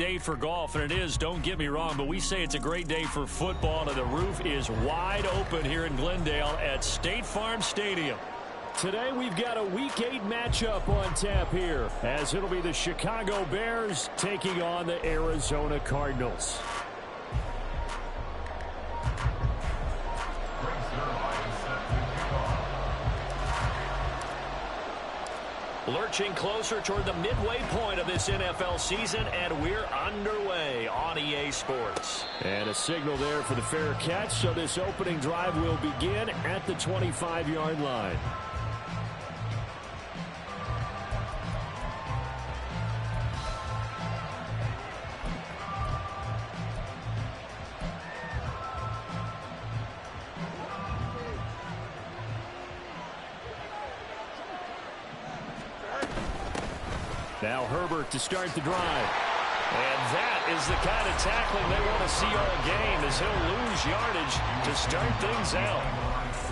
day for golf, and it is, don't get me wrong, but we say it's a great day for football, and the roof is wide open here in Glendale at State Farm Stadium. Today we've got a Week 8 matchup on tap here, as it'll be the Chicago Bears taking on the Arizona Cardinals. Lurching closer toward the midway point of this NFL season, and we're underway on EA Sports. And a signal there for the fair catch, so this opening drive will begin at the 25-yard line. Now Herbert to start the drive. And that is the kind of tackling they want to see all game, as he'll lose yardage to start things out.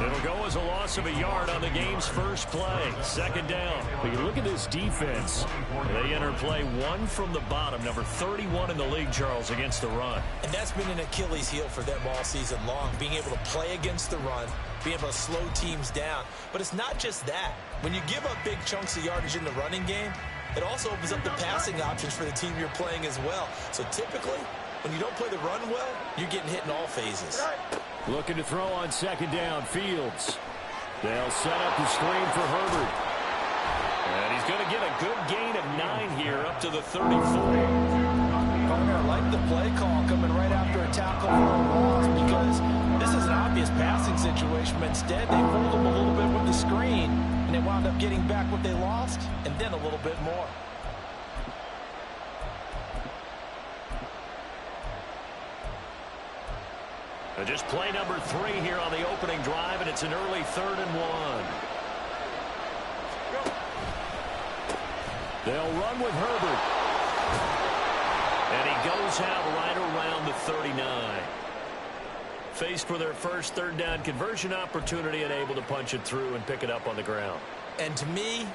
It'll go as a loss of a yard on the game's first play. Second down. But you look at this defense. They enter play one from the bottom, number 31 in the league, Charles, against the run. And that's been an Achilles heel for them all season long, being able to play against the run, being able to slow teams down. But it's not just that. When you give up big chunks of yardage in the running game, it also opens up the passing options for the team you're playing as well. So typically, when you don't play the run well, you're getting hit in all phases. Looking to throw on second down, Fields. They'll set up the screen for Herbert. And he's going to get a good gain of 9 here up to the 34. Garner, like the play call coming right after a tackle for a loss, because this is an obvious passing situation, but instead they fooled him a little bit with the screen, and they wound up getting back what they lost, and then a little bit more. Just play number 3 here on the opening drive, and it's an early 3rd and 1. They'll run with Herbert. And he goes out right around the 39. Faced with their first third down conversion opportunity and able to punch it through and pick it up on the ground. And to me,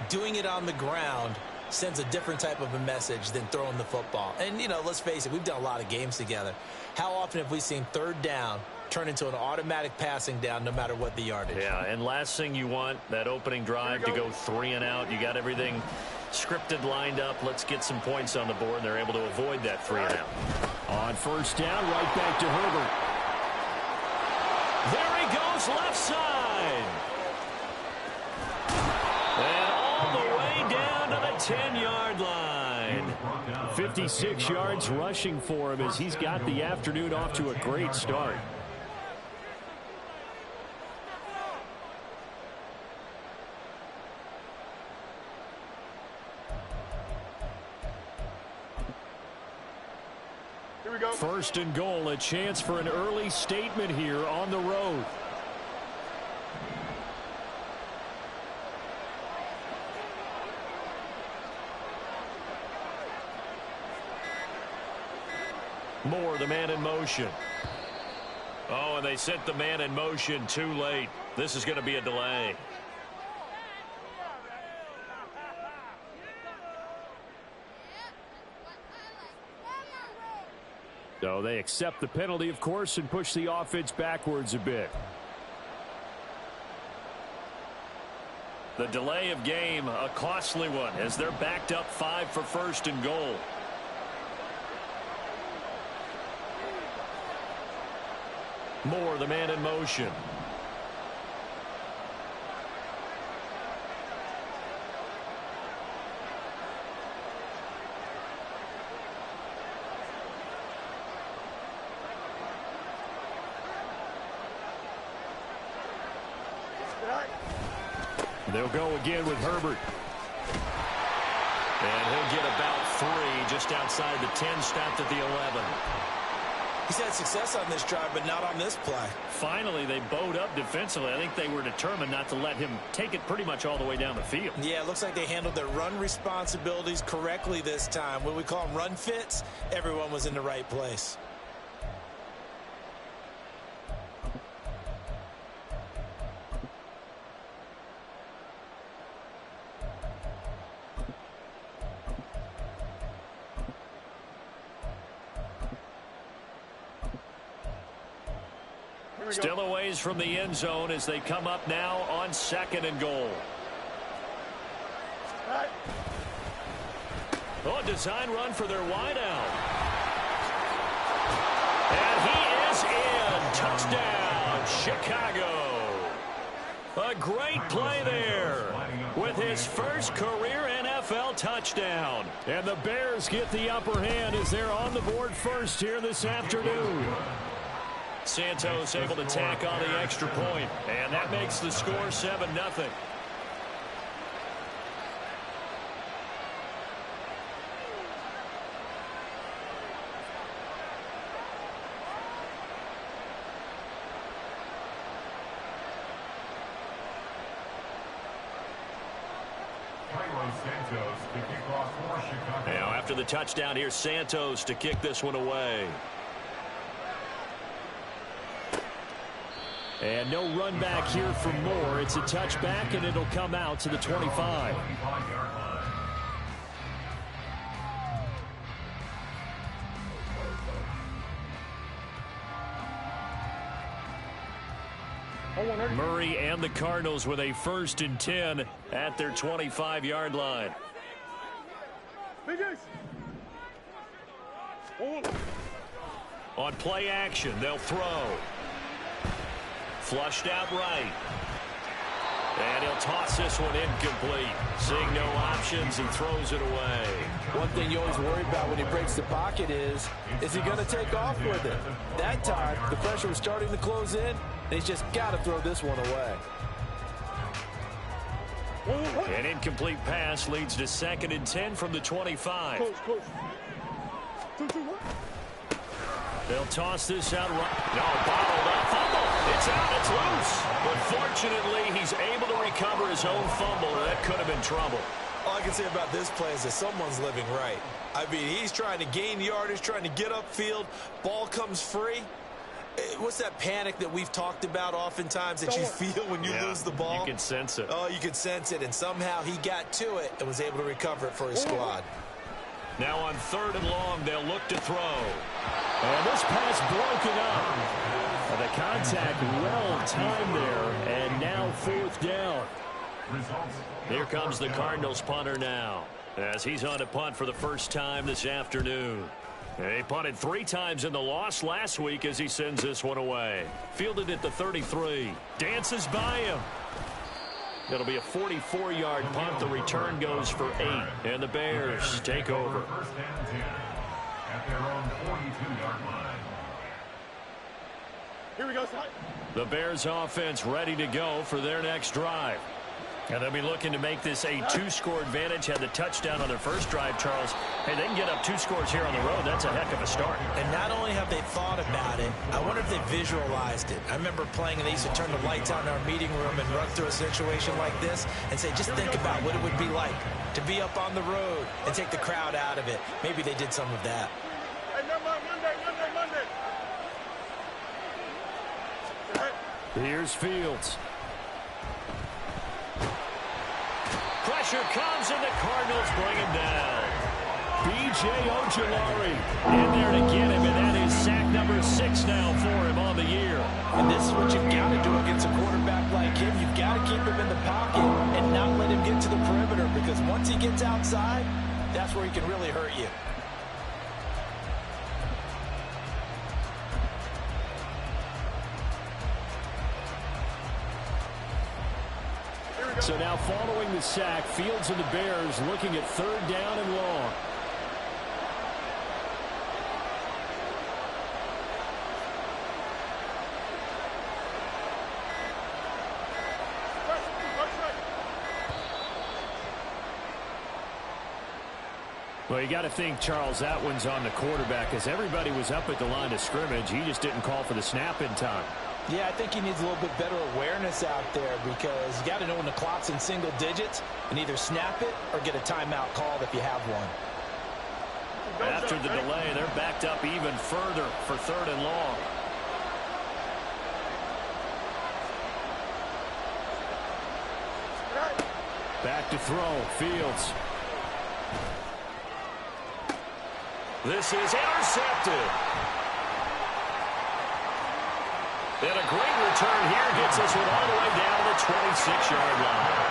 doing it on the ground sends a different type of a message than throwing the football. And, you know, let's face it, we've done a lot of games together. How often have we seen third down turn into an automatic passing down no matter what the yardage? Yeah, and last thing you want, that opening drive to go 3 and out. You got everything scripted, lined up. Let's get some points on the board, and they're able to avoid that 3 and out. On first down, right back to Herbert. There he goes, left side. And all the way down to the 10-yard line. 56 yards rushing for him as he's got the afternoon off to a great start. Here we go. First and goal, a chance for an early statement here on the road. Moore, the man in motion. Oh, and they sent the man in motion too late. This is going to be a delay. So they accept the penalty, of course, and push the offense backwards a bit. The delay of game, a costly one, as they're backed up 5 for first and goal. Moore, the man in motion. They'll go again with Herbert. And he'll get about 3 just outside the 10, stopped at the 11. He's had success on this drive, but not on this play. Finally, they bowed up defensively. I think they were determined not to let him take it pretty much all the way down the field. Yeah, it looks like they handled their run responsibilities correctly this time. When we call them run fits, everyone was in the right place. Still a ways from the end zone as they come up now on 2nd and goal. Oh, design run for their wideout. And he is in. Touchdown, Chicago. A great play there with his first career NFL touchdown. And the Bears get the upper hand as they're on the board first here this afternoon. Santos able to tack on the extra point, and that makes the score 7-0. Now after the touchdown, here's Santos to kick this one away. And no run back here for Moore. It's a touchback, and it'll come out to the 25. Murray and the Cardinals with a 1st and 10 at their 25-yard line. On play action, they'll throw. Flushed out right. And he'll toss this one incomplete. Seeing no options, he throws it away. One thing you always worry about when he breaks the pocket is he going to take off with it? That time, the pressure was starting to close in, and he's just got to throw this one away. An incomplete pass leads to 2nd and 10 from the 25. They'll toss this out. No, bottled up. Fumble. It's out. It's loose. But fortunately, he's able to recover his own fumble. That could have been trouble. All I can say about this play is that someone's living right. I mean, he's trying to gain yardage, trying to get upfield. Ball comes free. What's that panic that we've talked about oftentimes that you feel when you lose the ball? You can sense it. Oh, you can sense it. And somehow he got to it and was able to recover it for his squad. Now on 3rd and long, they'll look to throw. And this pass broken up. The contact well timed there, and now 4th down. Here comes the Cardinals punter now, as he's on to punt for the first time this afternoon. He punted 3 times in the loss last week as he sends this one away. Fielded at the 33. Dances by him. It'll be a 44-yard punt. The return goes for 8. And the Bears take over. At their own 42-yard line. Here we go, Ty. The Bears offense ready to go for their next drive. And they'll be looking to make this a 2-score advantage. Had the touchdown on their first drive, Charles. Hey, they can get up 2 scores here on the road. That's a heck of a start. And not only have they thought about it, I wonder if they visualized it. I remember playing, and they used to turn the lights on in our meeting room and run through a situation like this and say, just think about what it would be like to be up on the road and take the crowd out of it. Maybe they did some of that. Here's Fields. Pressure comes, and the Cardinals bring him down. B.J. Ojulari in there to get him, and that is sack number 6 now for him on the year. And this is what you've got to do against a quarterback like him. You've got to keep him in the pocket and not let him get to the perimeter, because once he gets outside, that's where he can really hurt you. So now following the sack, Fields and the Bears looking at 3rd down and long. Well, you got to think, Charles, that one's on the quarterback, as everybody was up at the line of scrimmage. He just didn't call for the snap in time. Yeah, I think he needs a little bit better awareness out there, because you got to know when the clock's in single digits and either snap it or get a timeout called if you have one. After the delay, they're backed up even further for 3rd and long. Back to throw, Fields. This is intercepted. And a great return here gets this one all the way down to the 26-yard line.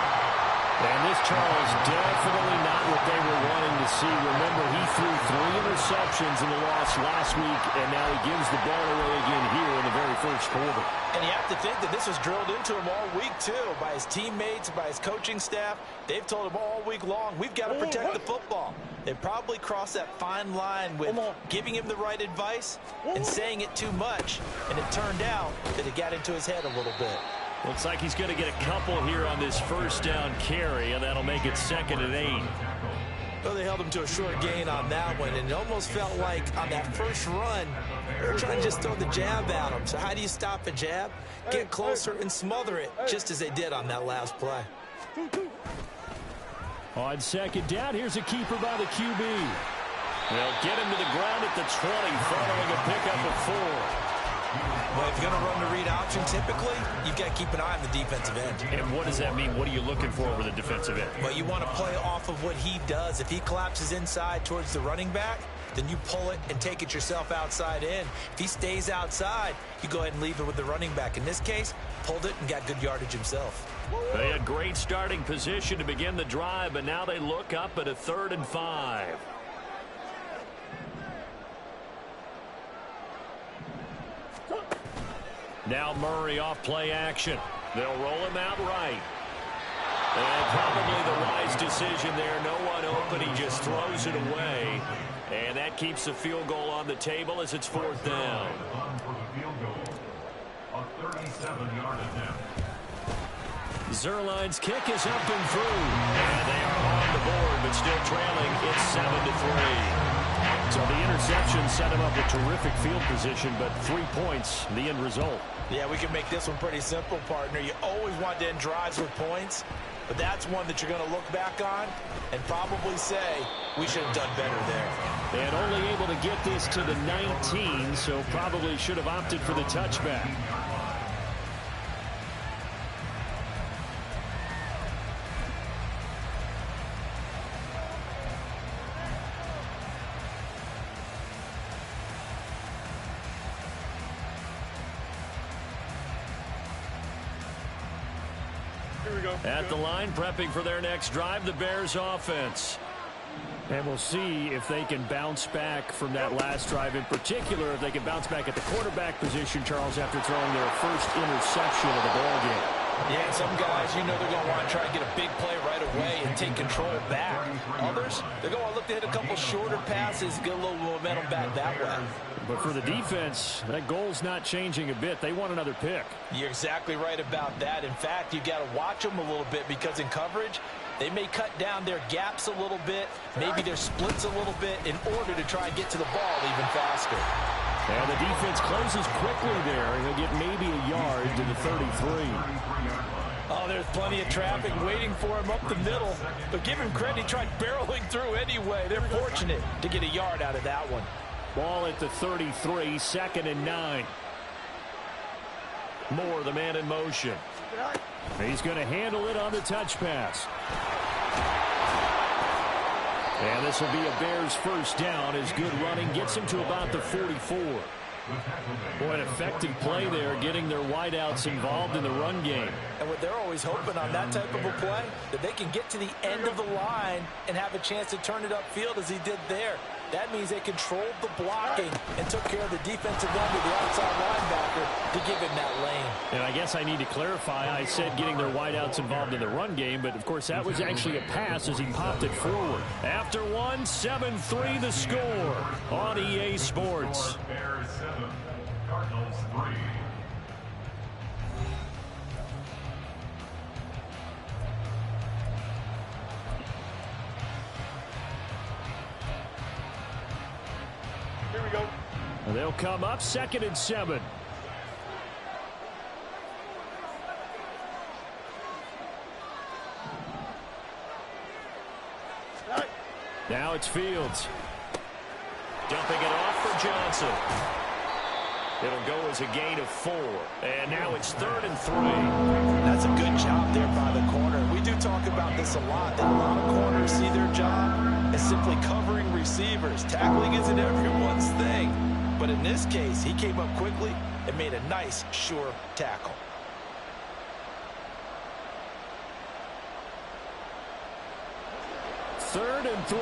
And this, Charles, definitely not what they were wanting to see. Remember, he threw 3 interceptions in the loss last week, and now he gives the ball away again here in the very first quarter. And you have to think that this was drilled into him all week, too, by his teammates, by his coaching staff. They've told him all week long, we've got to protect the football. They probably crossed that fine line with giving him the right advice and saying it too much. And it turned out that it got into his head a little bit. Looks like he's going to get a couple here on this first down carry, and that'll make it 2nd and 8. Well, they held him to a short gain on that one, and it almost felt like on that first run, they were trying to just throw the jab at him. So how do you stop a jab? Get closer and smother it, just as they did on that last play. On 2nd down, here's a keeper by the QB. They'll get him to the ground at the 20, following a pickup of 4. Well, if you're going to run the read option, typically, you've got to keep an eye on the defensive end. And what does that mean? What are you looking for over the defensive end? Well, you want to play off of what he does. If he collapses inside towards the running back, then you pull it and take it yourself outside in. If he stays outside, you go ahead and leave it with the running back. In this case, pulled it and got good yardage himself. They had great starting position to begin the drive, but now they look up at a 3rd and 5. Now Murray off play action. They'll roll him out right. And probably the wise decision there. No one open. He just throws it away. And that keeps the field goal on the table as it's 4th down. A 37-yard attempt. Zuerlein's kick is up and through. And they are on the board, but still trailing. It's 7-3. So the interception set him up a terrific field position, but 3 points, the end result. Yeah, we can make this one pretty simple, partner. You always want to end drives with points, but that's one that you're going to look back on and probably say, we should have done better there. And only able to get this to the 19, so probably should have opted for the touchback. At the line, prepping for their next drive, the Bears offense. And we'll see if they can bounce back from that last drive. In particular, if they can bounce back at the quarterback position, Charles, after throwing their first interception of the ballgame. Yeah, and some guys, you know they're going to want to try to get a big play right away and take control back. Others, they're going to look to hit a couple shorter passes, get a little momentum back that way. But for the defense, that goal's not changing a bit. They want another pick. You're exactly right about that. In fact, you've got to watch them a little bit because in coverage, they may cut down their gaps a little bit, maybe their splits a little bit in order to try and get to the ball even faster. And the defense closes quickly there. He'll get maybe a yard to the 33. Oh, there's plenty of traffic waiting for him up the middle. But give him credit, he tried barreling through anyway. They're fortunate to get a yard out of that one. Ball at the 33, 2nd and 9. Moore, the man in motion. He's going to handle it on the touch pass. And this will be a Bears first down as good running gets him to about the 44. Boy, an effective play there, getting their wideouts involved in the run game. And what they're always hoping on that type of a play, that they can get to the end of the line and have a chance to turn it upfield as he did there. That means they controlled the blocking and took care of the defensive end of the outside linebacker to give him that lane. And I guess I need to clarify, I said getting their wideouts involved in the run game, but of course that was actually a pass as he popped it forward. After one, 7-3 the score on EA Sports. Bears 7, Cardinals 3. Here we go. They'll come up 2nd and 7. Now it's Fields. Dumping it off for Johnson. It'll go as a gain of 4. And now it's 3rd and 3. That's a good job there by the corner. We do talk about this a lot, that a lot of corners see their job as simply covering receivers. Tackling isn't everyone's thing. But in this this case, he came up quickly and made a nice, sure tackle. Third and 3.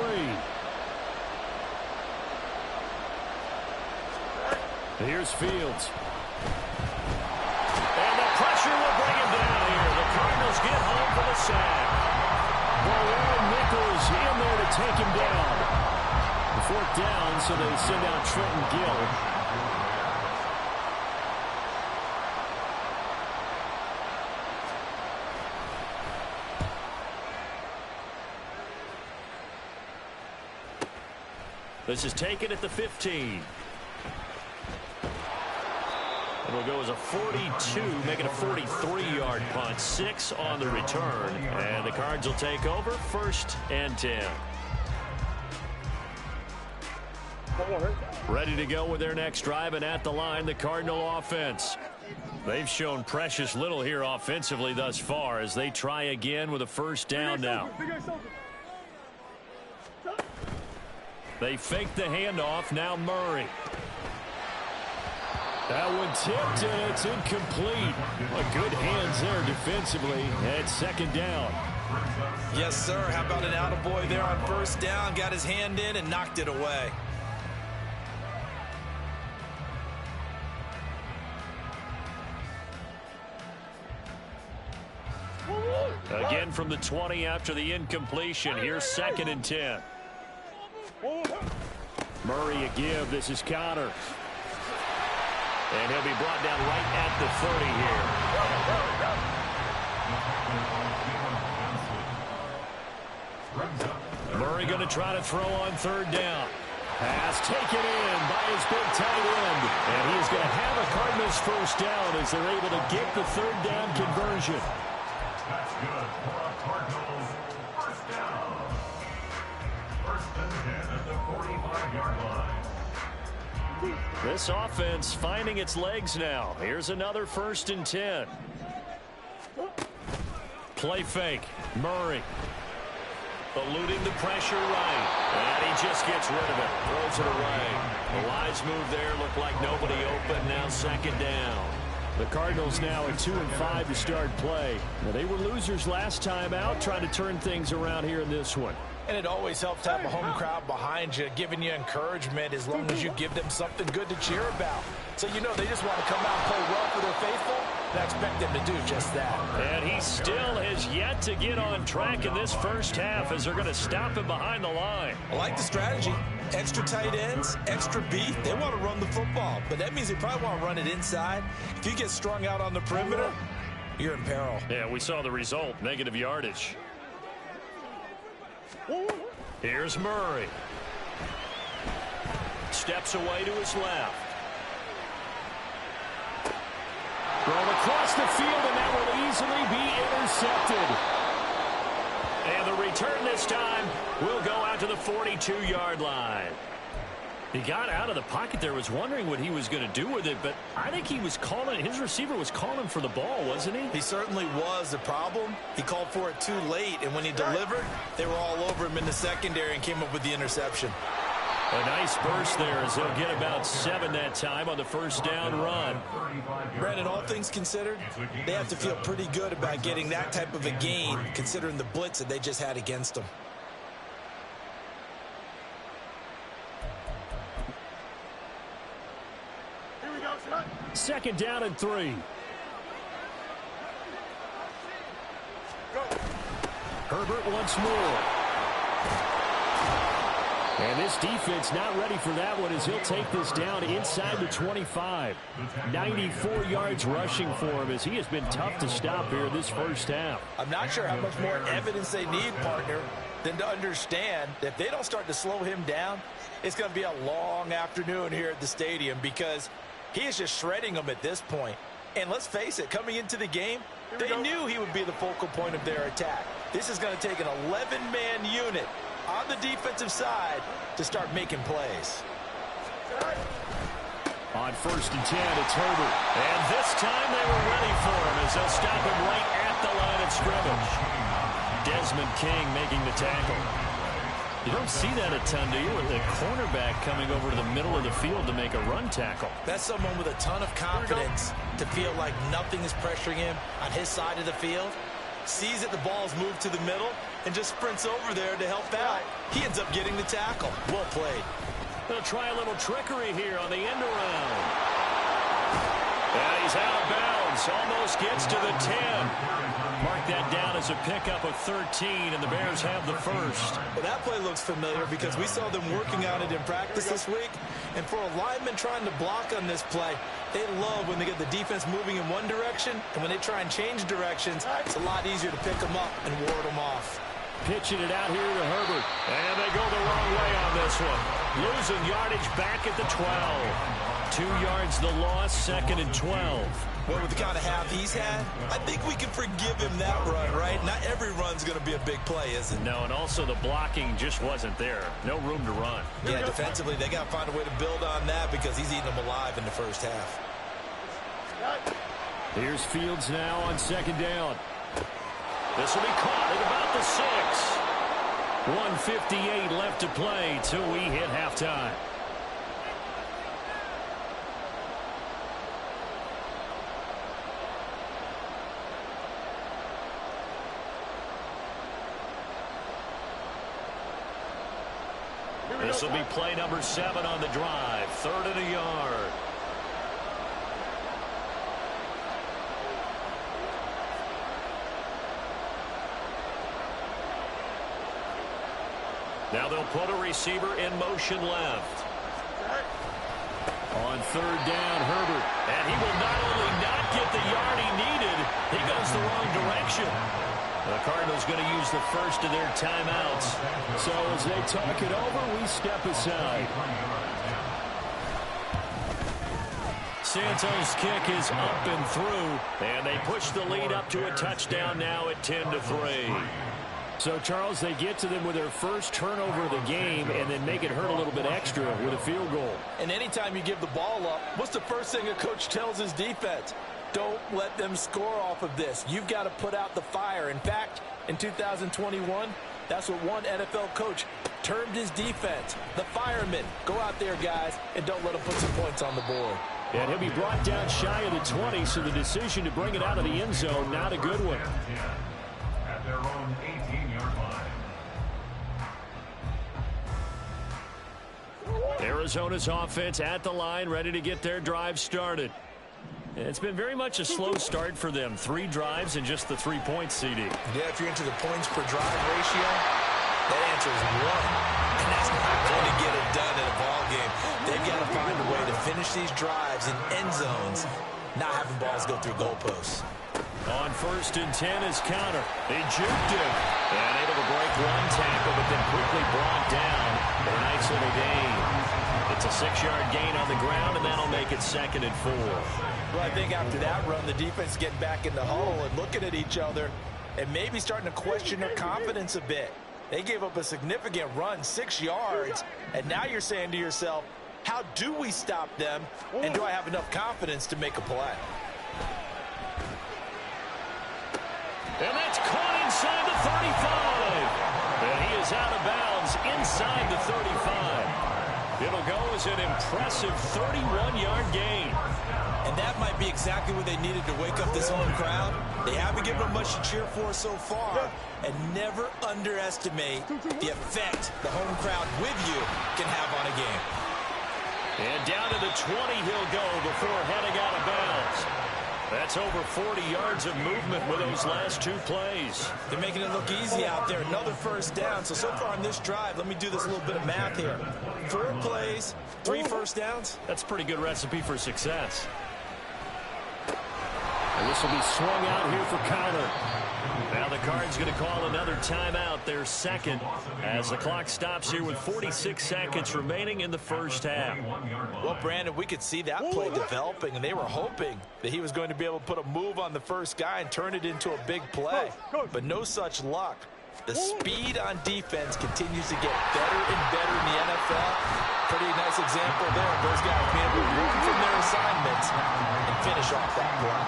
Here's Fields. And the pressure will bring him down here. The Cardinals get home for the sack. Warren Nichols in there to take him down. The 4th down, so they send out Trenton Gill. This is taken at the 15. It'll go as a 42, making a 43-yard punt. 6 on the return. And the Cards will take over 1st and 10. Ready to go with their next drive, and at the line, the Cardinal offense. They've shown precious little here offensively thus far as they try again with a 1st down now. They fake the handoff. Now Murray. That one tipped, and it's incomplete. Good hands there defensively at 2nd down. Yes, sir. How about an attaboy there on 1st down? Got his hand in and knocked it away. Again from the 20 after the incompletion. Here's 2nd and 10. Murray a give. This is Connor. And he'll be brought down right at the 30 here. Murray going to try to throw on 3rd down. Pass taken in by his big tight end. And he's going to have a Cardinals 1st down as they're able to get the 3rd down conversion. That's good for a Cardinals 1st down. 1st and 10 at the 45-yard line. This offense finding its legs now. Here's another 1st and 10. Play fake. Murray. Eluding the pressure right. And he just gets rid of it. Throws it away. The wise move there. Looked like nobody open. Now 2nd down. The Cardinals now at 2-5 to start play. Now, they were losers last time out, trying to turn things around here in this one. And it always helps to have a home crowd behind you, giving you encouragement as long as you give them something good to cheer about. So you know they just want to come out and play well for their faithful, and I expect them to do just that. And he still has yet to get on track in this 1st half as they're going to stop him behind the line. I like the strategy. Extra tight ends, extra beef. They want to run the football, but that means they probably want to run it inside. If you get strung out on the perimeter, you're in peril. Yeah, we saw the result, negative yardage. Here's Murray. Steps away to his left. Thrown across the field, and that will easily be intercepted. And the return this time will go out to the 42-yard line. He got out of the pocket there, was wondering what he was going to do with it, but I think he was calling, his receiver was calling for the ball, wasn't he? He certainly was. The problem, he called for it too late, and when he delivered, they were all over him in the secondary and came up with the interception. A nice burst there as he'll get about 7 that time on the 1st down run. Brandon, all things considered, they have to feel pretty good about getting that type of a gain, considering the blitz that they just had against them. Here we go, son. 2nd down and 3. Go. Herbert once more. And this defense not ready for that one as he'll take this down inside the 25. 94 yards rushing for him as he has been tough to stop here this 1st half. I'm not sure how much more evidence they need, partner, than to understand that if they don't start to slow him down, it's going to be a long afternoon here at the stadium because he is just shredding them at this point. And let's face it, coming into the game, they knew he would be the focal point of their attack. This is going to take an 11-man unit on the defensive side to start making plays. On 1st and 10, it's Herbert. And this time they were ready for him as they'll stop him right at the line of scrimmage. Desmond King making the tackle. You don't see that a ton, do you, with the cornerback coming over to the middle of the field to make a run tackle. That's someone with a ton of confidence to feel like nothing is pressuring him on his side of the field. Sees that the ball's moved to the middle and just sprints over there to help out. He ends up getting the tackle. Well played. They'll try a little trickery here on the end around. And he's out of bounds. Almost gets to the 10. Mark that down as a pickup of 13, and the Bears have the first. Well, that play looks familiar because we saw them working on it in practice this week. And for a lineman trying to block on this play, they love when they get the defense moving in one direction, and when they try and change directions, it's a lot easier to pick them up and ward them off. Pitching it out here to Herbert. And they go the wrong way on this one. Losing yardage back at the 12. 2 yards the loss, 2nd and 12. Well, with the kind of half he's had, I think we can forgive him that run, right? Not every run's going to be a big play, is it? No, and also the blocking just wasn't there. No room to run. Yeah, defensively, they got to find a way to build on that because he's eating them alive in the first half. Here's Fields now on 2nd down. This will be caught at about the 6. 1:58 left to play till we hit halftime. This will be play number 7 on the drive. 3rd and a yard. Now they'll put a receiver in motion left. On 3rd down, Herbert. And he will not only not get the yard he needed, he goes the wrong direction. The Cardinals going to use the first of their timeouts. So as they talk it over, we step aside. Santos' kick is up and through, and they push the lead up to a touchdown now at 10-3. So, Charles, they get to them with their first turnover of the game and then make it hurt a little bit extra with a field goal. And anytime you give the ball up, what's the first thing a coach tells his defense? Don't let them score off of this. You've got to put out the fire. In fact, in 2021, that's what one NFL coach termed his defense. The firemen. Go out there, guys, and don't let them put some points on the board. And he'll be brought down shy of the 20, so the decision to bring it out of the end zone, not a good one. At their own 18-yard line. Arizona's offense at the line, ready to get their drive started. It's been very much a slow start for them. 3 drives and just the 3 points, CD. Yeah, if you're into the points per drive ratio, that answer is 1. And that's not going to get it done in a ball game. They've got to find a way to finish these drives in end zones, not having balls go through goalposts. On 1st and 10 is counter. They juked him. And able to break one tackle, but then quickly brought down for a nice little gain. It's a 6-yard gain on the ground, and that'll make it 2nd and 4. Well, I think after that run, the defense getting back in the huddle and looking at each other and maybe starting to question their confidence a bit. They gave up a significant run, 6 yards, and now you're saying to yourself, how do we stop them, and do I have enough confidence to make a play? And that's caught inside the 35. And he is out of bounds inside the 35. It'll go as an impressive 31-yard gain. And that might be exactly what they needed to wake up this home crowd. They haven't given them much to cheer for so far. And never underestimate the effect the home crowd with you can have on a game. And down to the 20 he'll go before heading out of bounds. That's over 40 yards of movement with those last 2 plays. They're making it look easy out there. Another first down. So far on this drive, let me do this little bit of math here. 4 plays, 3 first downs. That's a pretty good recipe for success. And this will be swung out here for counter. Now the Cards going to call another timeout, their 2nd, as the clock stops here with 46 seconds remaining in the first half. Well, Brandon, we could see that play developing, and they were hoping that he was going to be able to put a move on the first guy and turn it into a big play. But no such luck. The speed on defense continues to get better and better in the NFL. Pretty nice example there. Those guys being able to move from their assignments and finish off that play.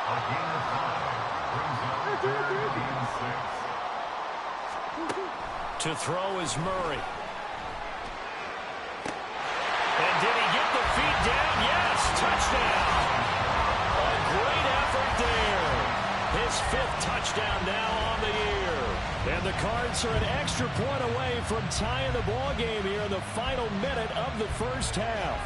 A gain of 5 brings up 3rd and 6. To throw is Murray. And did he get the feet down? Yes, touchdown. A great effort there. His 5th touchdown now on the year. And the Cards are an extra point away from tying the ball game here in the final minute of the first half.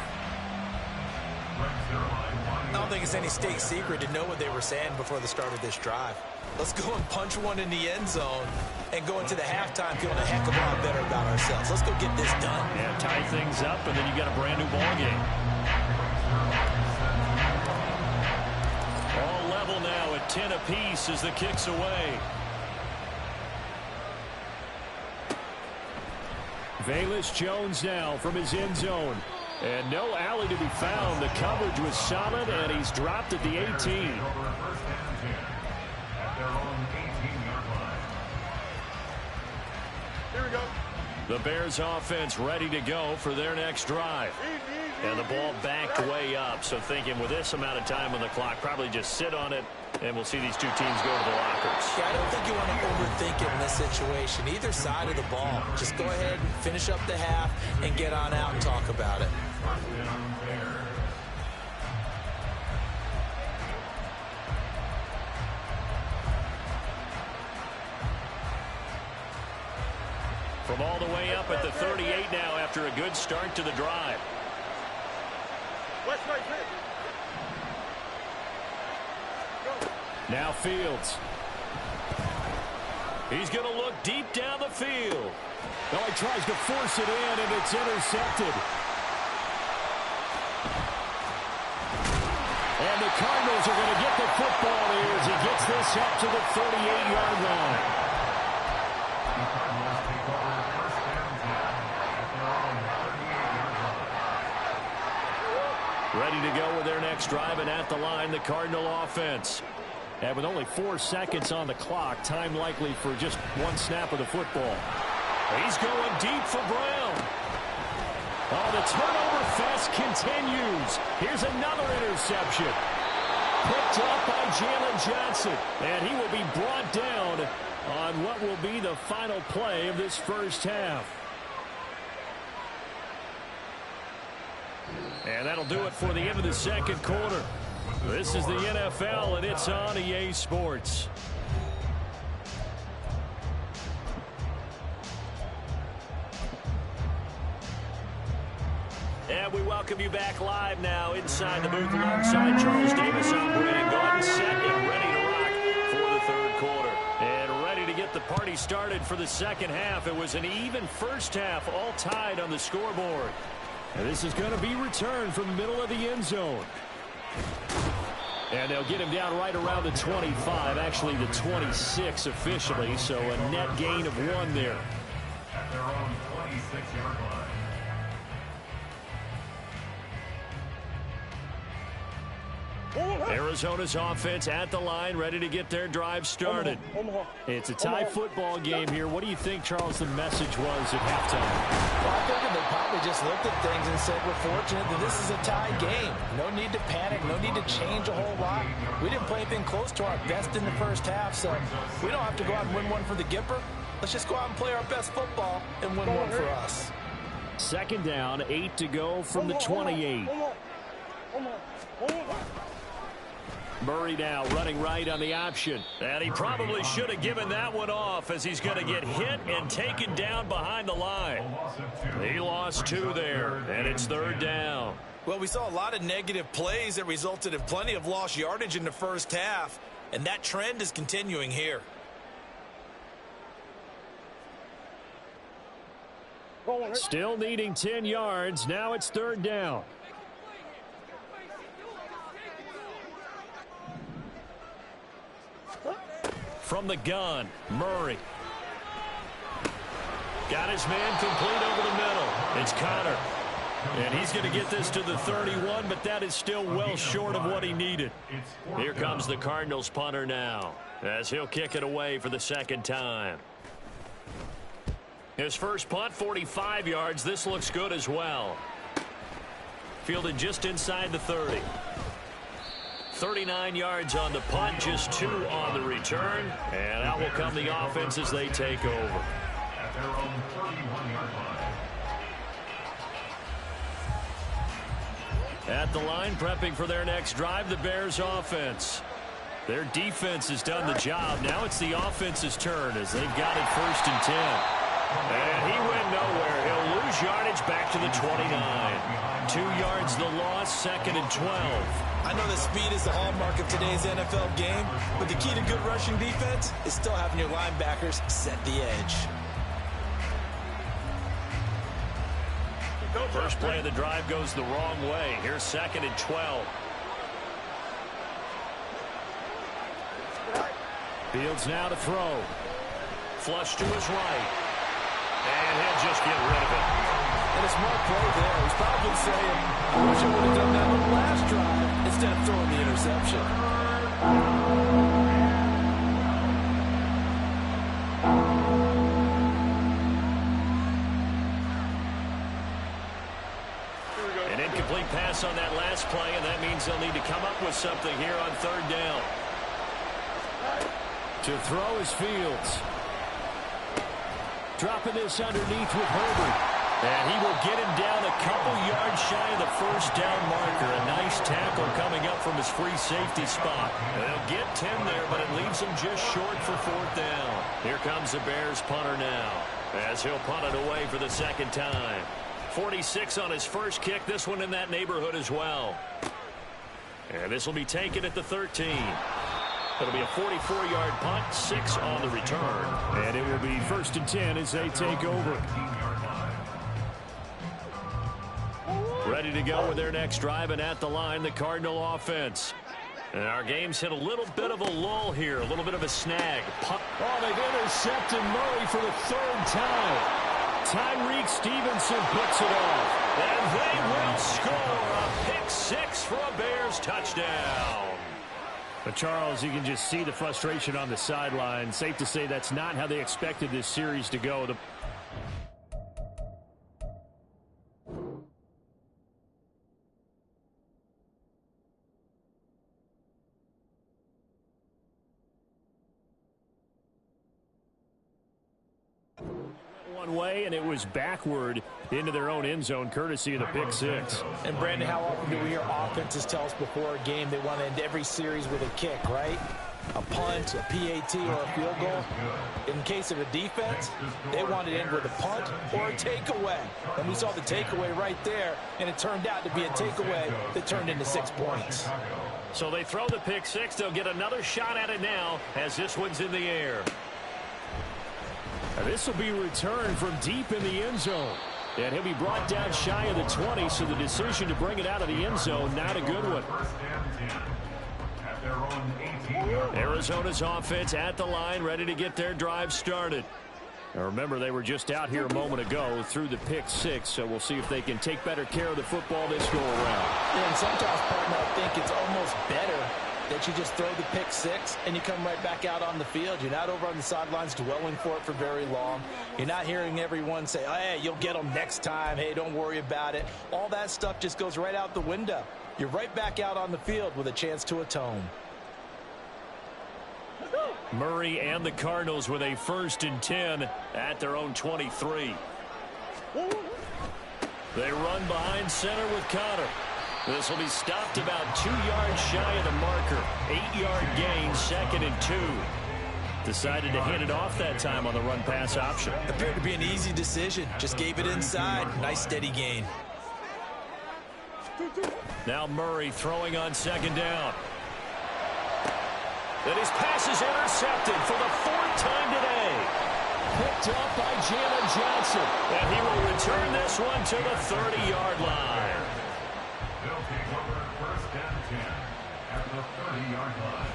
I don't think it's any state secret to know what they were saying before the start of this drive. Let's go and punch one in the end zone and go into the halftime feeling a heck of a lot better about ourselves. Let's go get this done. Yeah, tie things up, and then you got a brand new ball game. All level now at 10 apiece as the kick's away. Velus Jones now from his end zone. And no alley to be found. The coverage was solid, and he's dropped at the 18. Here we go. The Bears offense ready to go for their next drive. And the ball backed way up, so thinking with this amount of time on the clock, probably just sit on it, and we'll see these two teams go to the lockers. Yeah, I don't think you want to overthink it in this situation. Either side of the ball. Just go ahead and finish up the half and get on out and talk about it. From all the way up at the 38 now after a good start to the drive. West right here. Now Fields. He's going to look deep down the field. Well, he tries to force it in, and it's intercepted. And the Cardinals are going to get the football here as he gets this up to the 38-yard line. Ready to go with their next drive, and at the line, the Cardinal offense. And with only 4 seconds on the clock, time likely for just one snap of the football. He's going deep for Brown. Oh, the turnover fest continues. Here's another interception. Picked up by Jalen Johnson. And he will be brought down on what will be the final play of this first half. And that'll do it for the end of the second quarter. This is the NFL, and it's on EA Sports. And we welcome you back live now inside the booth alongside Charles Davis. I'm Brandon Gaudin, set and ready to rock for the third quarter. And ready to get the party started for the second half. It was an even first half, all tied on the scoreboard. And this is going to be returned from the middle of the end zone. And they'll get him down right around the 25, actually the 26 officially, so a net gain of 1 there. At their own 26-yard line. Arizona's offense at the line, ready to get their drive started. It's a tie football game here. What do you think, Charles, the message was at halftime? Well, I think they probably just looked at things and said, we're fortunate that this is a tie game. No need to panic, no need to change a whole lot. We didn't play anything close to our best in the first half, so we don't have to go out and win one for the Gipper. Let's just go out and play our best football and win one for us. Second down, 8 to go from the 28. Murray now running right on the option. And he probably should have given that one off as he's going to get hit and taken down behind the line. He lost 2 there, and it's third down. Well, we saw a lot of negative plays that resulted in plenty of lost yardage in the first half, and that trend is continuing here. Still needing 10 yards. Now it's third down. From the gun, Murray. Got his man complete over the middle. It's Connor. And he's going to get this to the 31, but that is still well short of what he needed. Here comes the Cardinals punter now, as he'll kick it away for the second time. His first punt, 45 yards. This looks good as well. Fielded just inside the 30. 39 yards on the punt, just 2 on the return. And out will come the offense as they take over. their own 31-yard line. At the line, prepping for their next drive, the Bears offense. Their defense has done the job. Now it's the offense's turn as they've got it 1st and 10. And he went nowhere. He'll lose yardage back to the 29. 2 yards the loss, 2nd and 12. I know that speed is the hallmark of today's NFL game, but the key to good rushing defense is still having your linebackers set the edge. First play of the drive goes the wrong way. Here's 2nd and 12. Fields now to throw. Flush to his right. And he'll just get rid of it. And a smart play there. He's probably saying, I wish I would have done that on the last drive instead of throwing the interception. An incomplete pass on that last play, and that means they'll need to come up with something here on 3rd down. To throw is Fields. Dropping this underneath with Herbert. And he will get him down a couple yards shy of the 1st down marker. A nice tackle coming up from his free safety spot. They'll get 10 there, but it leaves him just short for 4th down. Here comes the Bears punter now, as he'll punt it away for the 2nd time. 46 on his first kick. This one in that neighborhood as well. And this will be taken at the 13. It'll be a 44-yard punt, 6 on the return. And it will be 1st and 10 as they take over. Ready to go with their next drive, and at the line, the Cardinal offense. And our game's hit a little bit of a lull here, a little bit of a snag. Oh, they've intercepted Murray for the 3rd time. Tyreek Stevenson puts it off. And they will score a pick 6 for a Bears touchdown. But, Charles, you can just see the frustration on the sideline. Safe to say that's not how they expected this series to go. One way, and it was backward into their own end zone, courtesy of the pick 6. And, Brandon, how often do we hear offenses tell us before a game they want to end every series with a kick, right? A punt, a PAT, or a field goal. In case of a defense, they want to end with a punt or a takeaway. And we saw the takeaway right there, and it turned out to be a takeaway that turned into 6 points. So they throw the pick 6. They'll get another shot at it now as this one's in the air. This will be returned from deep in the end zone. And he'll be brought down shy of the 20, so the decision to bring it out of the end zone, not a good one. Arizona's offense at the line, ready to get their drive started. Now remember, they were just out here a moment ago through the pick 6, so we'll see if they can take better care of the football this go around. Yeah, and sometimes, partner, I think it's almost better that you just throw the pick 6 and you come right back out on the field. You're not over on the sidelines dwelling for it for very long. You're not hearing everyone say, oh, hey, you'll get them next time. Hey, don't worry about it. All that stuff just goes right out the window. You're right back out on the field with a chance to atone. Murray and the Cardinals with a 1st and 10 at their own 23. They run behind center with Connor. This will be stopped about 2 yards shy of the marker. 8-yard gain, 2nd and 2. Decided to hand it off that time on the run-pass option. Appeared to be an easy decision. Just gave it inside. Nice steady gain. Now Murray throwing on 2nd down. And his pass is intercepted for the 4th time today. Picked up by Jalen Johnson. And he will return this one to the 30-yard line. They'll take over 1st and 10 at the 30-yard line.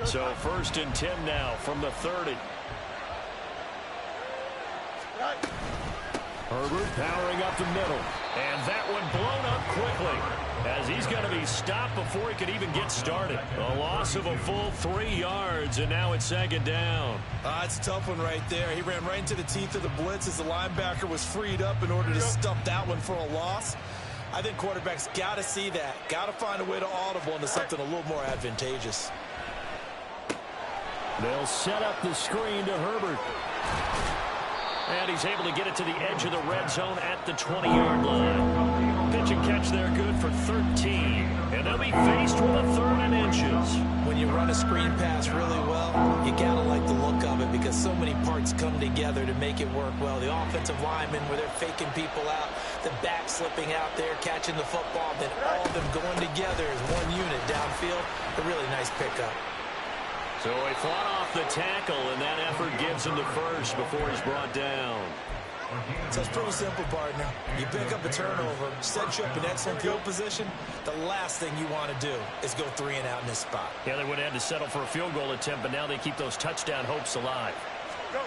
So 1st and 10 now from the 30. Herbert powering up the middle. And that one blown up quickly as he's going to be stopped before he could even get started. A loss of a full 3 yards, and now it's 2nd down. It's a tough one right there. He ran right into the teeth of the blitz as the linebacker was freed up in order to stuff that one for a loss. I think quarterbacks got to see that. Got to find a way to audible into something a little more advantageous. They'll set up the screen to Herbert. And he's able to get it to the edge of the red zone at the 20-yard line. Pitch and catch there good for 13. And they'll be faced with a 3rd and inches. When you run a screen pass really well, you got to like the look of it because so many parts come together to make it work well. The offensive linemen where they're faking people out, the back slipping out there, catching the football, then all of them going together as one unit downfield. A really nice pickup. So he fought off the tackle, and that effort gives him the first before he's brought down. So it's pretty simple, partner. You pick up a turnover, set you up in excellent field position. The last thing you want to do is go 3 and out in this spot. Yeah, they would have had to settle for a field goal attempt, but now they keep those touchdown hopes alive. Go.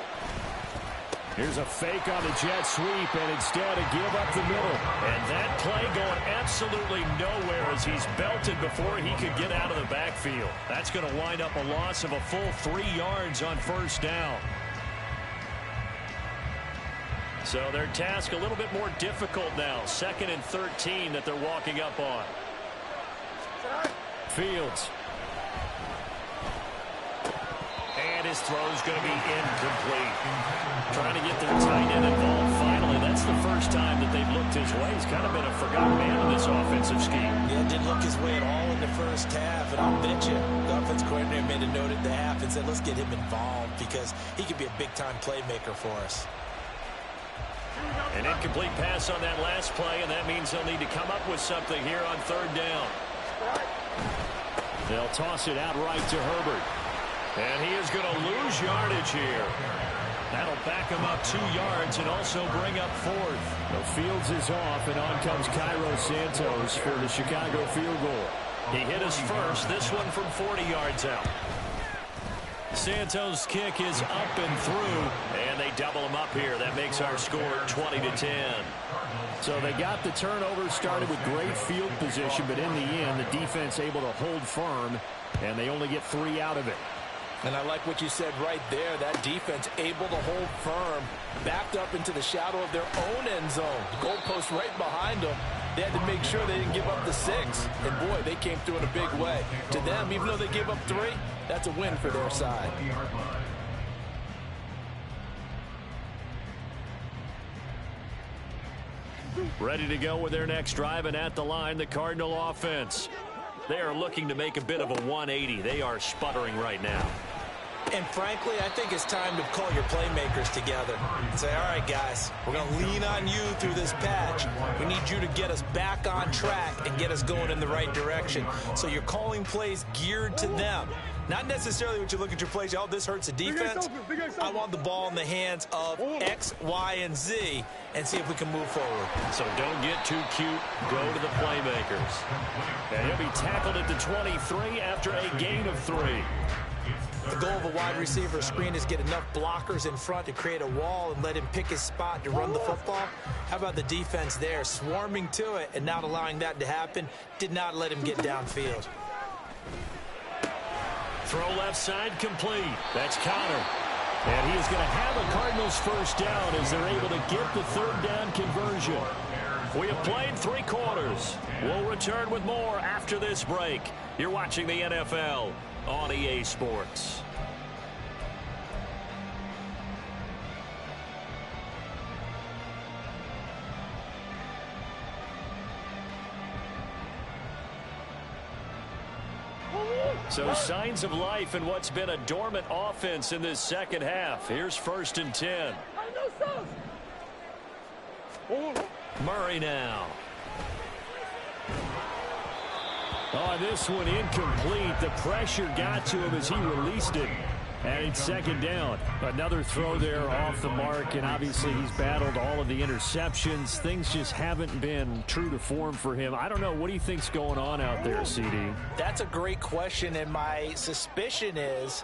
Here's a fake on the jet sweep, and instead a give up the middle. And that play going absolutely nowhere as he's belted before he could get out of the backfield. That's going to wind up a loss of a full 3 yards on first down. So their task a little bit more difficult now. 2nd and 13 that they're walking up on. Fields. And his throw's going to be incomplete. Trying to get their tight end involved finally. That's the first time that they've looked his way. He's kind of been a forgotten man in this offensive scheme. Yeah, didn't look his way at all in the first half. And I'll bet you the offensive coordinator made a note at the half and said, let's get him involved because he could be a big-time playmaker for us. An incomplete pass on that last play, and that means they'll need to come up with something here on 3rd down. They'll toss it out right to Herbert. And he is going to lose yardage here. That'll back him up 2 yards and also bring up 4th. The Fields is off, and on comes Cairo Santos for the Chicago field goal. He hit his first, this one from 40 yards out. Santos' kick is up and through, and they double him up here. That makes our score 20-10. So they got the turnover started with great field position, but in the end, the defense able to hold firm, and they only get 3 out of it. And I like what you said right there. That defense able to hold firm, backed up into the shadow of their own end zone. The goalpost right behind them. They had to make sure they didn't give up the 6. And, boy, they came through in a big way. To them, even though they gave up 3, that's a win for their side. Ready to go with their next drive, and at the line, the Cardinal offense. They are looking to make a bit of a 180. They are sputtering right now. And frankly, I think it's time to call your playmakers together and say, all right, guys, we're going to lean on you through this patch. We need you to get us back on track and get us going in the right direction. So you're calling plays geared to them. Not necessarily what you look at your plays, oh, this hurts the defense. I want the ball in the hands of X, Y, and Z and see if we can move forward. So don't get too cute. Go to the playmakers. And he'll be tackled at the 23 after a gain of 3. The goal of a wide receiver screen is get enough blockers in front to create a wall and let him pick his spot to run the football. How about the defense there, swarming to it and not allowing that to happen? Did not let him get downfield. Throw left side complete. That's Connor. And he is going to have a Cardinals first down as they're able to get the 3rd down conversion. We have played 3 quarters. We'll return with more after this break. You're watching the NFL on EA Sports. So signs of life in what's been a dormant offense in this second half. Here's 1st and 10. Murray now. Oh, this one incomplete. The pressure got to him as he released it. And it's 2nd down. Another throw there off the mark, and obviously he's battled all of the interceptions. Things just haven't been true to form for him. I don't know. What do you think's going on out there, CD? That's a great question, and my suspicion is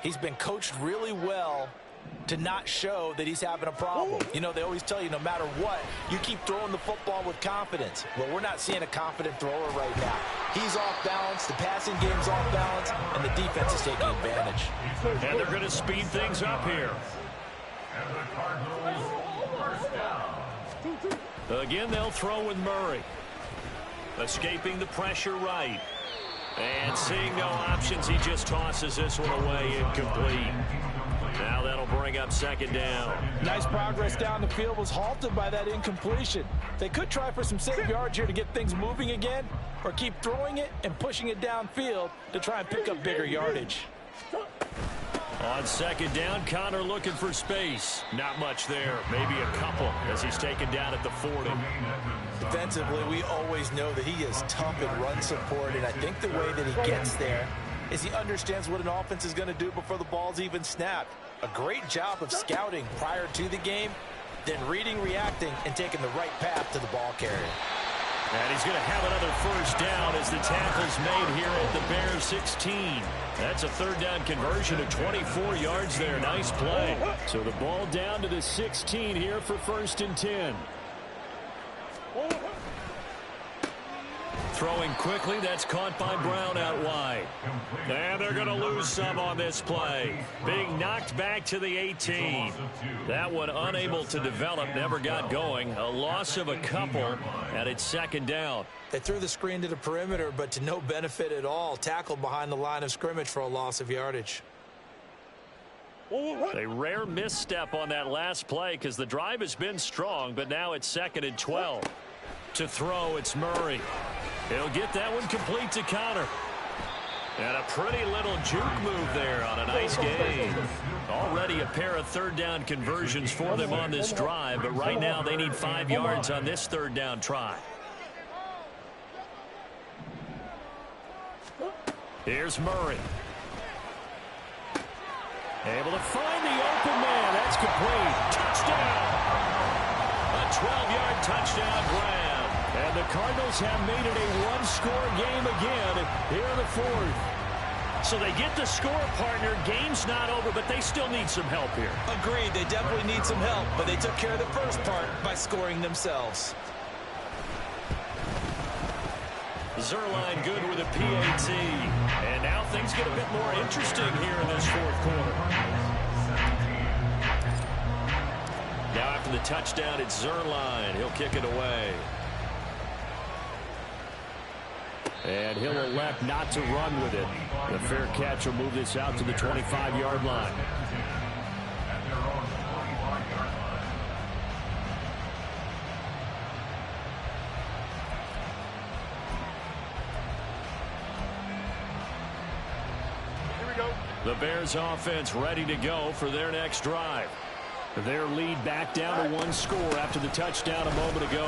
he's been coached really well to not show that he's having a problem. You know, they always tell you no matter what, you keep throwing the football with confidence. Well, we're not seeing a confident thrower right now. He's off balance, the passing game's off balance, and the defense is taking advantage. And they're going to speed things up here. And the Cardinals first down. Again, they'll throw with Murray. Escaping the pressure right. And seeing no options, he just tosses this one away incomplete. Now that'll bring up second down. Nice progress down the field, was halted by that incompletion. They could try for some safe yards here to get things moving again, or keep throwing it and pushing it downfield to try and pick up bigger yardage. On second down, Connor looking for space. Not much there, maybe a couple as he's taken down at the 40. Defensively, we always know that he is tough in run support, and I think the way that he gets there is he understands what an offense is going to do before the ball's even snapped. A great job of scouting prior to the game, then reading, reacting, and taking the right path to the ball carrier. And he's going to have another first down as the tackle's made here at the Bears 16. That's a third down conversion of 24 yards there. Nice play. So the ball down to the 16 here for 1st and 10. Throwing quickly, that's caught by Brown out wide. And they're going to lose some on this play. Being knocked back to the 18. That one unable to develop, never got going. A loss of a couple, and it's second down. They threw the screen to the perimeter, but to no benefit at all. Tackled behind the line of scrimmage for a loss of yardage. A rare misstep on that last play because the drive has been strong, but now it's 2nd and 12. To throw, it's Murray. He'll get that one complete to Connor. And a pretty little juke move there on a nice game. Already a pair of third down conversions for them on this drive, but right now they need 5 yards on this third down try. Here's Murray. Able to find the open man. That's complete. Touchdown. A 12-yard touchdown grab. And the Cardinals have made it a one-score game again here in the 4th. So they get the score, partner. Game's not over, but they still need some help here. Agreed. They definitely need some help, but they took care of the first part by scoring themselves. Zerline good with a PAT. And now things get a bit more interesting here in this 4th quarter. Now after the touchdown, it's Zerline. He'll kick it away. And he'll elect not to run with it. The fair catch will move this out to the 25-yard line. The Bears offense ready to go for their next drive. Their lead back down to 1 score after the touchdown a moment ago.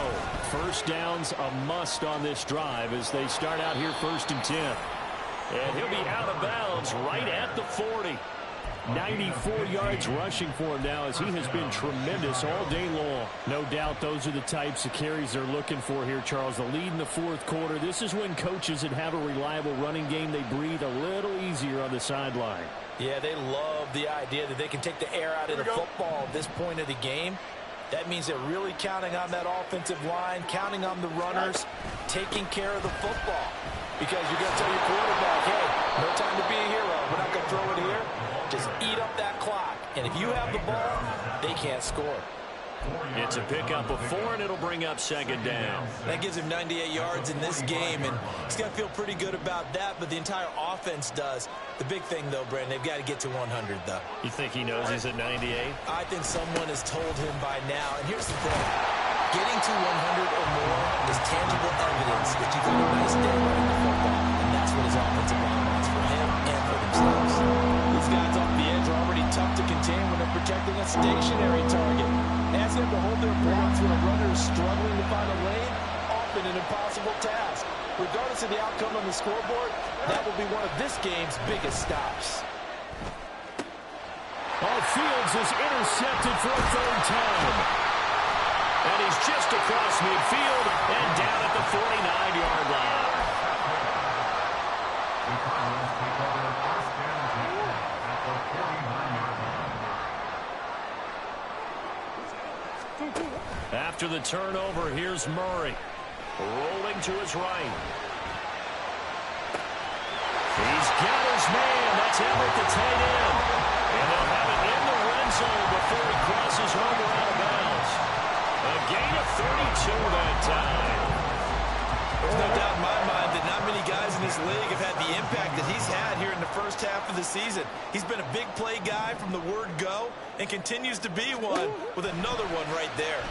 First down's a must on this drive as they start out here 1st and 10. And he'll be out of bounds right at the 40. 94 yards rushing for him now as he has been tremendous all day long. No doubt those are the types of carries they're looking for here, Charles. The lead in the 4th quarter. This is when coaches that have a reliable running game, they breathe a little easier on the sideline. Yeah, they love the idea that they can take the air out of the football at this point of the game. That means they're really counting on that offensive line, counting on the runners, taking care of the football. Because you're going to tell your quarterback, hey, no time to be a hero. We're not going to throw it here. Just eat up that clock. And if you have the ball, they can't score. It's a pickup of 4, and it'll bring up second down. That gives him 98 yards in this game, and he's got to feel pretty good about that, but the entire offense does. The big thing, though, Brandon, they've got to get to 100, though. You think he knows he's at 98? I think someone has told him by now. And here's the thing. Getting to 100 or more is tangible evidence that you've had a nice day running the football, and that's what his offensive line wants for him and for themselves. These guys off the edge are already tough to contain when they're protecting a stationary target. Asking them to hold their blocks when a runner is struggling to find a lane, often an impossible task. Regardless of the outcome on the scoreboard, that will be one of this game's biggest stops. Fields is intercepted for a 3rd time. And he's just across midfield and down at the 49-yard line. After the turnover, here's Murray. Rolling to his right. He's got his man. That's Everett, the tight end. And they'll have it in the red zone before he crosses over out of bounds. A gain of 32 that time. There's no doubt this league have had the impact that he's had here in the first half of the season. He's been a big play guy from the word go and continues to be one with another one right there.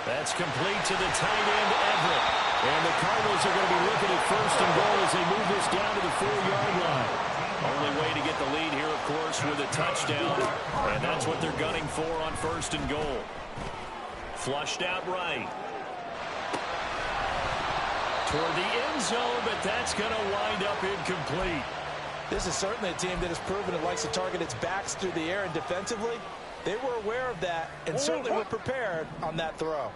That's complete to the tight end, Everett. And the Cardinals are going to be looking at first and goal as they move this down to the 4-yard line. Only way to get the lead here, of course, with a touchdown. And that's what they're gunning for on first and goal. Flushed out right. Toward the end zone, but that's going to wind up incomplete. This is certainly a team that has proven it likes to target its backs through the air, and defensively, they were aware of that and certainly were prepared on that throw.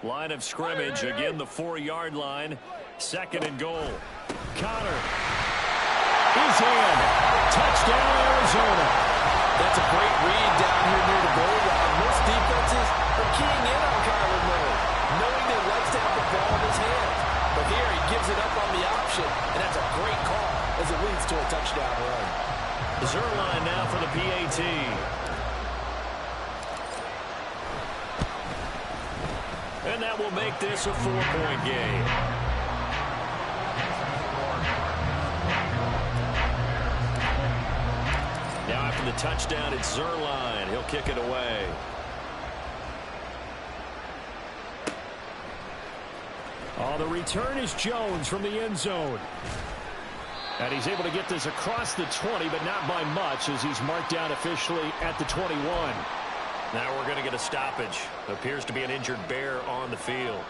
Line of scrimmage, again the 4-yard line. Second and goal. Connor is in. Touchdown, Arizona. That's a great read down here near the goal line. Most defenses are keying in on Kyler Murray, knowing that he likes to have the ball in his hands. But here he gives it up on the option, and that's a great call as it leads to a touchdown run. Zuerlein now for the PAT. And that will make this a 4-point game. Now after the touchdown, it's Zuerlein. He'll kick it away. Oh, the return is Jones from the end zone. And he's able to get this across the 20, but not by much as he's marked down officially at the 21. Now we're going to get a stoppage. Appears to be an injured Bear on the field.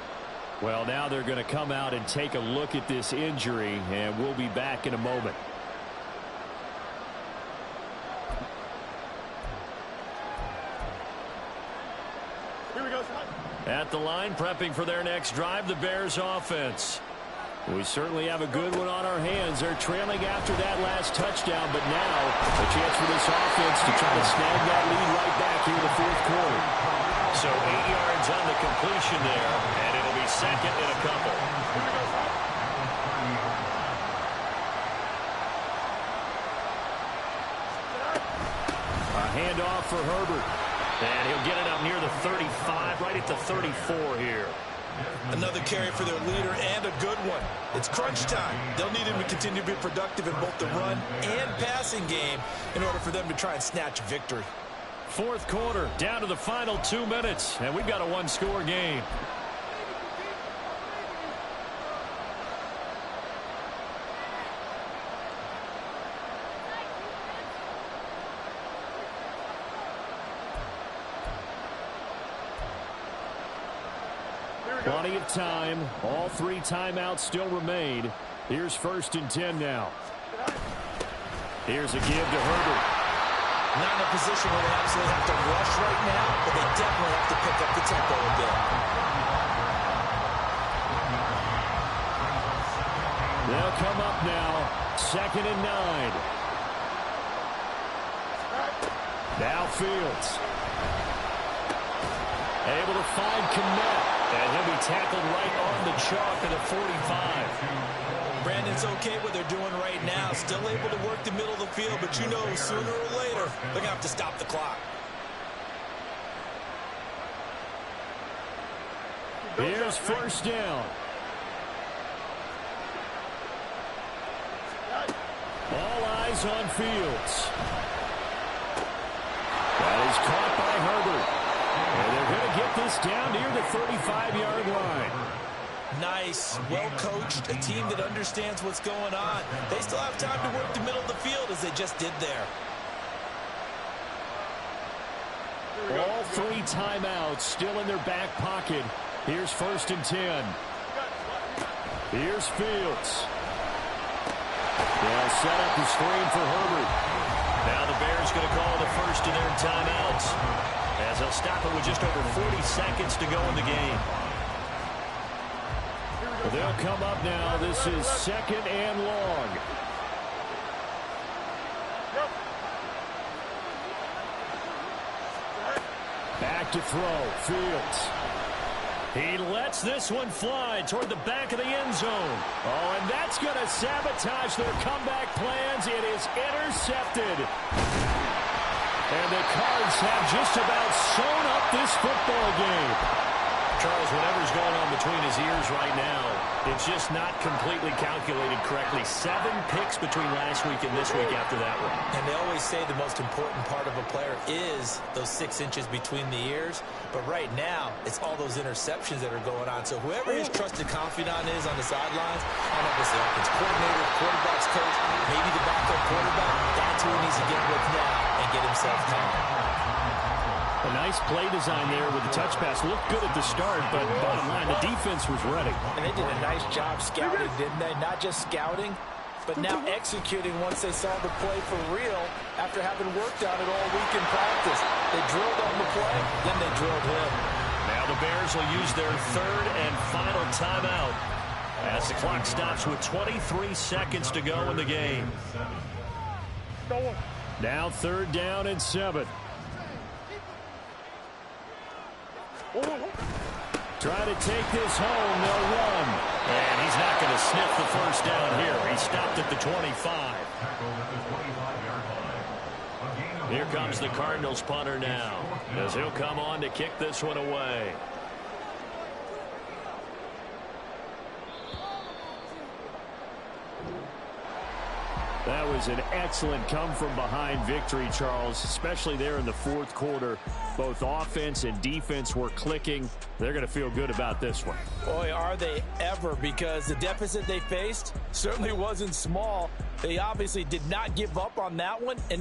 Well, now they're going to come out and take a look at this injury, and we'll be back in a moment. Here we go, son. At the line, prepping for their next drive, the Bears offense. We certainly have a good one on our hands. They're trailing after that last touchdown, but now a chance for this offense to try to snag that lead right back here in the fourth quarter. So 8 yards on the completion there, and it'll be second and a couple. A handoff for Herbert. And he'll get it up near the 35, right at the 34 here. Another carry for their leader and a good one. It's crunch time. They'll need him to continue to be productive in both the run and passing game in order for them to try and snatch victory. Fourth quarter, down to the final 2 minutes, and we've got a one-score game. Plenty of time. All 3 timeouts still remain. Here's first and 10 now. Here's a give to Herbert. Not in a position where they absolutely have to rush right now, but they definitely have to pick up the tempo a bit. They'll come up now. Second and 9. Now Fields. Able to find Kmet. And he'll be tackled right on the chalk of the 45. Brandon's okay what they're doing right now. Still able to work the middle of the field, but you know sooner or later they're going to have to stop the clock. Here's first down. All eyes on Fields. That is caught by Herbert. And they're going to get this down near the 35-yard line. Nice, well-coached, a team that understands what's going on. They still have time to work the middle of the field as they just did there. All 3 timeouts still in their back pocket. Here's first and 10. Here's Fields. They'll set up the screen for Herbert. Now the Bears going to call the first of their timeouts, as they'll stop it with just over 40 seconds to go in the game. They'll come up now. This is second and long. Back to throw. Fields. He lets this one fly toward the back of the end zone. Oh, and that's going to sabotage their comeback plans. It is intercepted. And the Cards have just about sewn up this football game. Charles, whatever's going on between his ears right now, it's just not completely calculated correctly. 7 picks between last week and this week after that one. And they always say the most important part of a player is those 6 inches between the ears. But right now, it's all those interceptions that are going on. So whoever his trusted confidant is on the sidelines, I don't know if it's the offense coordinator, quarterback's coach, maybe the backup quarterback, that's who he needs to get with now and get himself calm. A nice play design there with the touch pass. Looked good at the start, but bottom line, the defense was ready. And they did a nice job scouting, didn't they? Not just scouting, but now executing once they saw the play for real after having worked on it all week in practice. They drilled on the play, then they drilled him. Now the Bears will use their 3rd and final timeout as the clock stops with 23 seconds to go in the game. Now 3rd down and 7. Try to take this home, they'll run. And he's not going to sniff the first down here. He stopped at the 25. Here comes the Cardinals punter now, as he'll come on to kick this one away. That was an excellent come-from-behind victory, Charles, especially there in the 4th quarter. Both offense and defense were clicking. They're going to feel good about this one. Boy, are they ever, because the deficit they faced certainly wasn't small. They obviously did not give up on that one. And